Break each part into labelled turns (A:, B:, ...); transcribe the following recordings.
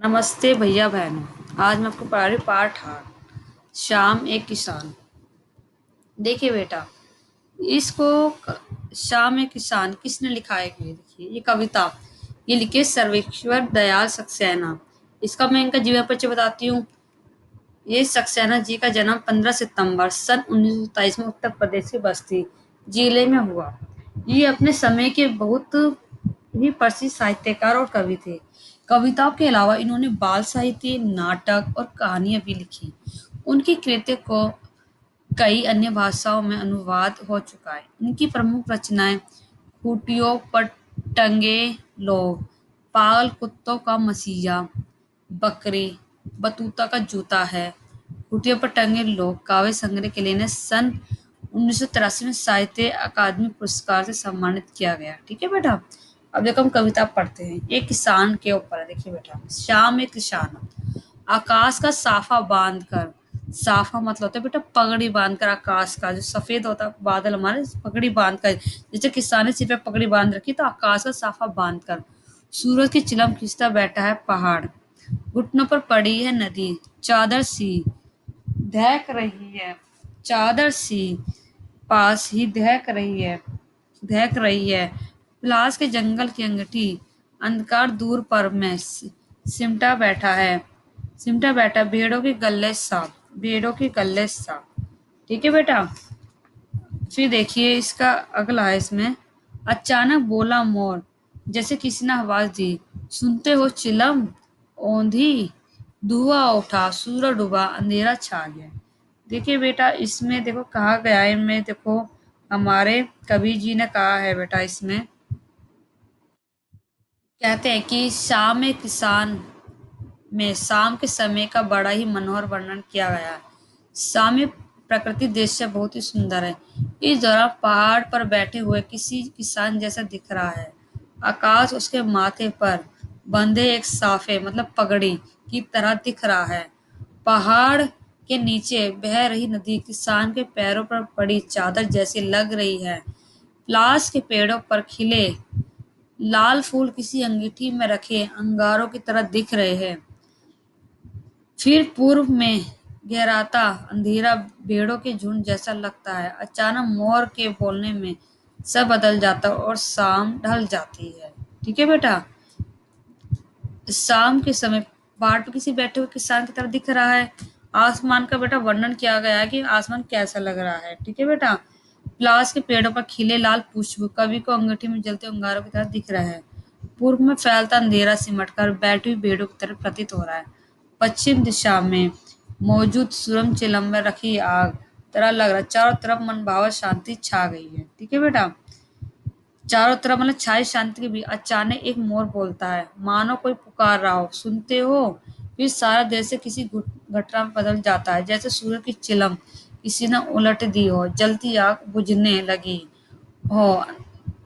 A: नमस्ते भैया बहनों। आज मैं आपको पढ़ा रही हूँ पाठ 8, शाम एक किसान। देखिए बेटा, इसको शाम एक किसान किसने लिखा है? ये देखिए, ये कविता ये लिखी है सर्वेश्वर दयाल सक्सेना। इसका मैं इनका जीवन परिचय बताती हूँ। ये सक्सेना जी का जन्म 15 सितंबर सन 1927 में उत्तर प्रदेश के बस्ती जिले में हुआ। ये अपने समय के बहुत ही प्रसिद्ध साहित्यकार और कवि थे। कविताओं के अलावा इन्होंने बाल साहित्य, नाटक और कहानियां भी लिखी। उनकी कृति को कई अन्य भाषाओं में अनुवाद हो चुका है। इनकी प्रमुख रचनाएं खूंटियों पर टंगे लोग, पागल कुत्तों का मसीहा, बकरी, बतूता का जूता है, खूंटियों पर टंगे लोग काव्य संग्रह के लिए इन्हें सन 1983 में साहित्य अकादमी पुरस्कार से सम्मानित किया गया। ठीक है बेटा। अब देखो हम कविता पढ़ते हैं। एक किसान के ऊपर है। देखिए बेटा, शाम एक किसान, आकाश का साफा बांध कर। साफा मतलब होता है बेटा पगड़ी बांध कर, आकाश का जो सफेद होता है बादल हमारे, पगड़ी बांध कर। जैसे किसान ने सिर पे पगड़ी बांध रखी, तो आकाश का साफा बांध कर। सूरज की चिलम खींचता बैठा है पहाड़, घुटनों पर पड़ी है नदी, चादर सी दहक रही है, चादर सी पास ही दहक रही है। पलाश के जंगल की अंगीठी, अंधकार दूर पर में सिमटा बैठा है, सिमटा बैठा भेड़ों के गले सा। ठीक है बेटा। फिर देखिए इसका अगला है। इसमें अचानक बोला मोर, जैसे किसी ने आवाज दी, सुनते हो चिलम, ओंधी, धुआं उठा, सूरज डूबा, अंधेरा छा गया। देखिए बेटा, इसमें देखो कहा गया है, इनमें देखो हमारे कवि जी ने कहा है बेटा, इसमें कहते हैं कि शाम में किसान में शाम के समय का बड़ा ही मनोहर वर्णन किया गया है। शाम में प्रकृति दृश्य बहुत ही सुंदर है। इस दौरान पहाड़ पर बैठे हुए किसी किसान जैसा दिख रहा है। आकाश उसके माथे पर बंधे एक साफे मतलब पगड़ी की तरह दिख रहा है। पहाड़ के नीचे बह रही नदी किसान के पैरों पर पड़ी चादर जैसी लग रही है। प्लास के पेड़ों पर खिले लाल फूल किसी अंगीठी में रखे अंगारों की तरह दिख रहे हैं। फिर पूर्व में गहराता अंधेरा भेड़ों के झुंड जैसा लगता है। अचानक मोर के बोलने में सब बदल जाता है और शाम ढल जाती है। ठीक है बेटा। शाम के समय पहाड़ पर किसी बैठे हुए किसान की तरह दिख रहा है। आसमान का बेटा वर्णन किया गया है कि आसमान कैसा लग रहा है। ठीक है बेटा। प्लास के पेड़ों पर खिले लाल पुष्प कवि को अंगीठी में जलते अंगारों की तरह दिख रहा है। पूर्व में फैलता अंधेरा सिमटकर बैठी हुई भेड़ों की तरह प्रतीत हो रहा है। पश्चिम दिशा में मौजूद सुरम चिलम में रखी आग तरह लग रहा है। चारों तरफ मनभावक शांति छा गई है। ठीक है बेटा। चारों तरफ मतलब छाई शांति के बीच अचानक एक मोर बोलता है, मानो कोई पुकार रहा हो, सुनते हो? फिर सारा दृश्य किसी घटना में बदल जाता है, जैसे सूरज की चिलम किसी ने उलट दी हो, जलती आग बुझने लगी हो,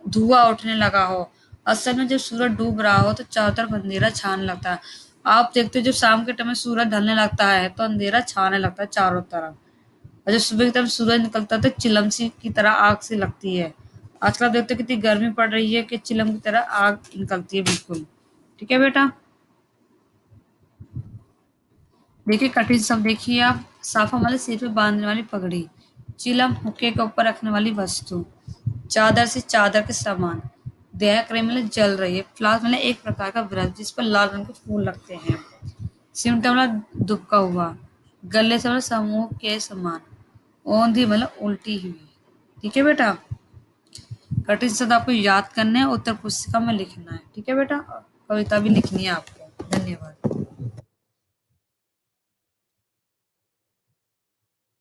A: धुआं उठने लगा हो। असल में जब सूरज डूब रहा हो तो चारों तरफ अंधेरा छाने लगता है। आप देखते हो जब शाम के टाइम में सूरज ढलने लगता है तो अंधेरा छाने लगता है चारों तरफ। और जब सुबह की तरफ सूरज निकलता है तो चिलम सी की तरह आग सी लगती है। आजकल देखते हो कितनी गर्मी पड़ रही है कि चिलम की तरह आग निकलती है बिल्कुल। ठीक है बेटा। देखिए कठिन शब्द देखिए आप। साफा मतलब सिर पे बांधने वाली पगड़ी, चिलम हुक्के के ऊपर रखने वाली वस्तु, चादर से चादर के समान, दहक रही मतलब जल रही है, फ्लास मतलब एक प्रकार का वृक्ष जिस पर लाल रंग के फूल लगते हैं, सिमटा मतलब दुबका हुआ, गले से मतलब समूह के समान, औंधी मतलब उल्टी हुई। ठीक है बेटा। कठिन शब्द आपको याद करने हैं, उत्तर पुस्तिका में लिखना है। ठीक है बेटा। कविता भी लिखनी है आपको। धन्यवाद।